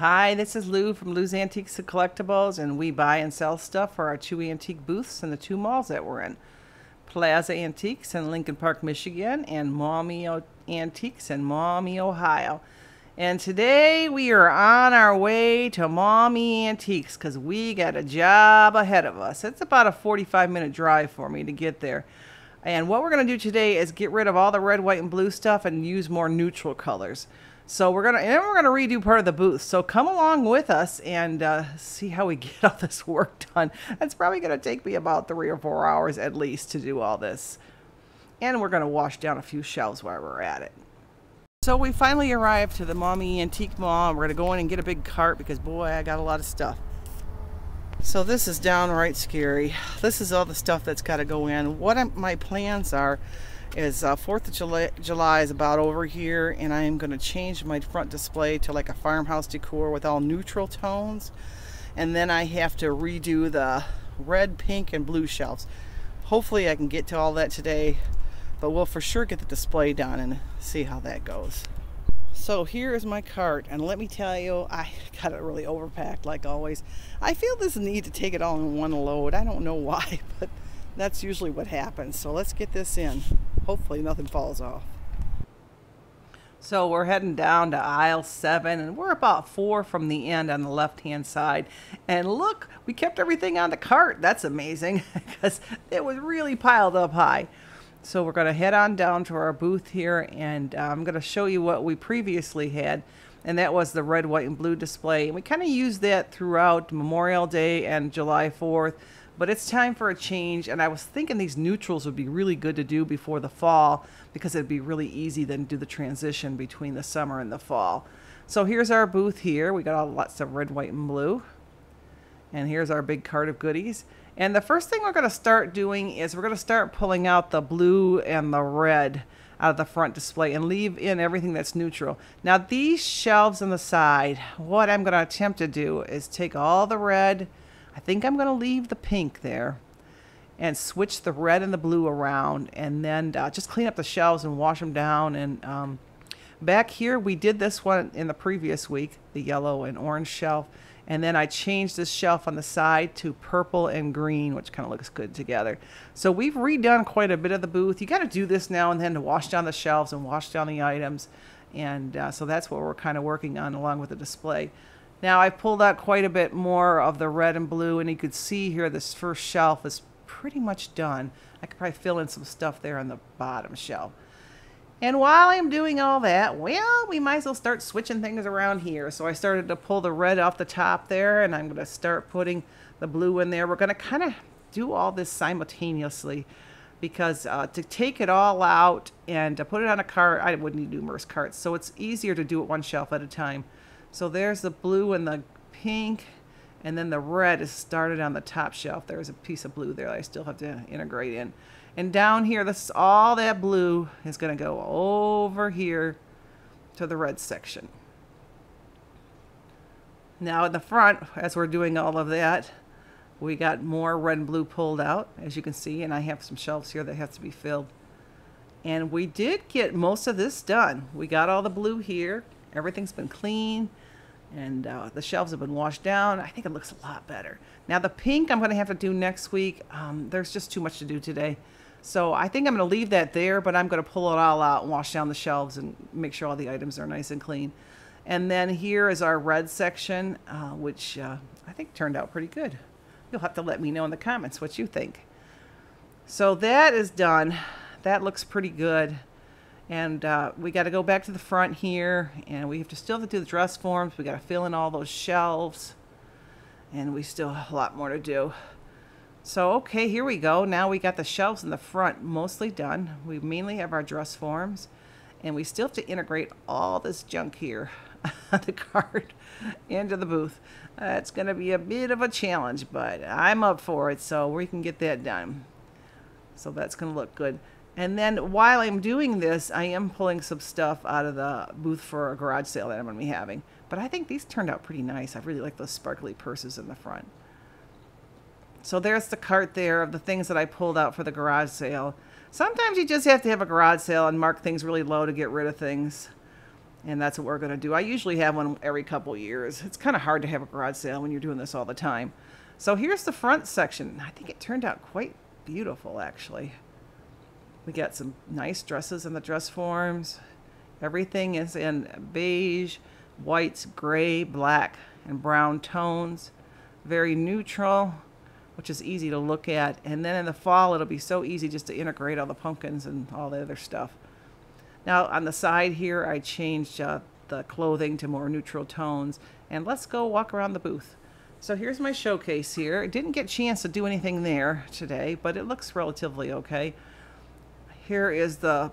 Hi, this is Lou from Lou's Antiques and Collectibles, and we buy and sell stuff for our two antique booths in the two malls that we're in. Plaza Antiques in Lincoln Park, Michigan, and Maumee Antiques in Maumee, Ohio. And today we are on our way to Maumee Antiques because we got a job ahead of us. It's about a 45-minute drive for me to get there. And what we're going to do today is get rid of all the red, white, and blue stuff and use more neutral colors. So we're gonna redo part of the booth. So come along with us and see how we get all this work done. It's probably gonna take me about 3 or 4 hours at least to do all this. And we're gonna wash down a few shelves while we're at it. So we finally arrived to the Maumee Antique Mall. We're gonna go in and get a big cart because boy, I got a lot of stuff. So this is downright scary. This is all the stuff that's got to go in. What my plans are is 4th of July is about over here, and I am going to change my front display to like a farmhouse decor with all neutral tones, and then I have to redo the red, pink, and blue shelves. Hopefully I can get to all that today, but we'll for sure get the display done and see how that goes. So here is my cart, and let me tell you, I got it really overpacked like always. I feel this need to take it all in one load. I don't know why, but that's usually what happens. So let's get this in. Hopefully nothing falls off. So we're heading down to aisle 7, and we're about 4 from the end on the left-hand side. And look, we kept everything on the cart. That's amazing because it was really piled up high. So we're going to head on down to our booth here, and I'm going to show you what we previously had, and that was the red, white, and blue display. And we kind of used that throughout Memorial Day and July 4th, but it's time for a change, and I was thinking these neutrals would be really good to do before the fall because it'd be really easy then to do the transition between the summer and the fall. So here's our booth here. We got all lots of red, white, and blue. And here's our big cart of goodies. And the first thing we're going to start doing is we're going to start pulling out the blue and the red out of the front display and leave in everything that's neutral. Now these shelves on the side, what I'm going to attempt to do is take all the red, I think I'm going to leave the pink there, and switch the red and the blue around, and then just clean up the shelves and wash them down. And back here we did this one in the previous week, the yellow and orange shelf. And then I changed this shelf on the side to purple and green, which kind of looks good together. So we've redone quite a bit of the booth. You got to do this now and then to wash down the shelves and wash down the items. And so that's what we're kind of working on along with the display. Now I pulled out quite a bit more of the red and blue, and you could see here this first shelf is pretty much done. I could probably fill in some stuff there on the bottom shelf. And while I'm doing all that, well, we might as well start switching things around here. So I started to pull the red off the top there, and I'm going to start putting the blue in there. We're going to kind of do all this simultaneously because to take it all out and to put it on a cart, I wouldn't need numerous carts. So it's easier to do it one shelf at a time. So there's the blue and the pink, and then the red is started on the top shelf. There's a piece of blue there that I still have to integrate in. And down here, this is all that blue is going to go over here to the red section. Now in the front, as we're doing all of that, we got more red and blue pulled out, as you can see, and I have some shelves here that have to be filled. And we did get most of this done. We got all the blue here. Everything's been clean, and the shelves have been washed down. I think it looks a lot better. Now the pink I'm going to have to do next week. There's just too much to do today. So I think I'm going to leave that there, but I'm going to pull it all out and wash down the shelves and make sure all the items are nice and clean. And then here is our red section, which I think turned out pretty good. You'll have to let me know in the comments what you think. So that is done. That looks pretty good. And we got to go back to the front here, and we have to still have to do the dress forms. We got to fill in all those shelves, and we still have a lot more to do. So, okay, here we go. Now we got the shelves in the front mostly done. We mainly have our dress forms, and we still have to integrate all this junk here on the cart into the booth. It's going to be a bit of a challenge, but I'm up for it, so we can get that done. So that's going to look good. And then while I'm doing this, I am pulling some stuff out of the booth for a garage sale that I'm going to be having. But I think these turned out pretty nice. I really like those sparkly purses in the front. So there's the cart there of the things that I pulled out for the garage sale. Sometimes you just have to have a garage sale and mark things really low to get rid of things. And that's what we're going to do. I usually have one every couple years. It's kind of hard to have a garage sale when you're doing this all the time. So here's the front section. I think it turned out quite beautiful, actually. We got some nice dresses in the dress forms. Everything is in beige, whites, gray, black, and brown tones. Very neutral, which is easy to look at. And then in the fall, it'll be so easy just to integrate all the pumpkins and all the other stuff. Now on the side here, I changed the clothing to more neutral tones. And let's go walk around the booth. So here's my showcase here. I didn't get a chance to do anything there today, but it looks relatively okay. Here is the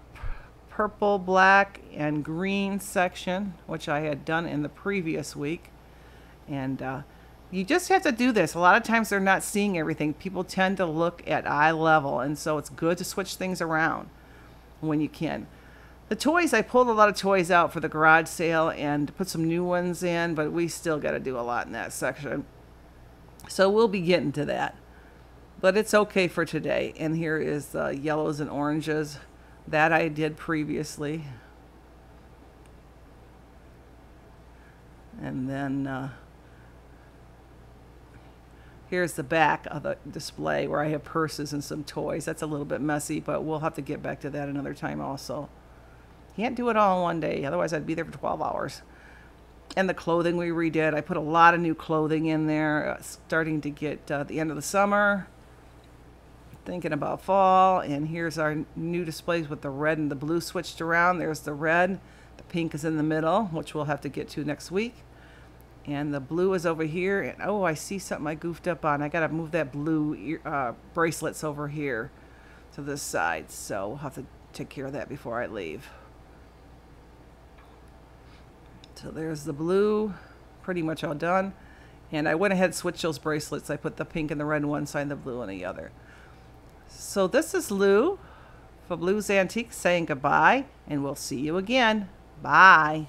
purple, black, and green section, which I had done in the previous week. And you just have to do this. A lot of times they're not seeing everything. People tend to look at eye level, and so it's good to switch things around when you can. The toys, I pulled a lot of toys out for the garage sale and put some new ones in, but we still got to do a lot in that section. So we'll be getting to that. But it's okay for today. And here is the yellows and oranges that I did previously. And then here's the back of the display where I have purses and some toys. That's a little bit messy, but we'll have to get back to that another time also. Can't do it all in one day, otherwise I'd be there for 12 hours. And the clothing we redid, I put a lot of new clothing in there, starting to get the end of the summer, thinking about fall. And here's our new displays with the red and the blue switched around. There's the red, the pink is in the middle, which we'll have to get to next week. And the blue is over here. And oh, I see something I goofed up on. I got to move that blue bracelets over here to this side. So we'll have to take care of that before I leave. So there's the blue, pretty much all done. And I went ahead and switched those bracelets. I put the pink and the red on one side and the blue on the other. So this is Lou from Lou's Antiques saying goodbye, and we'll see you again. Bye.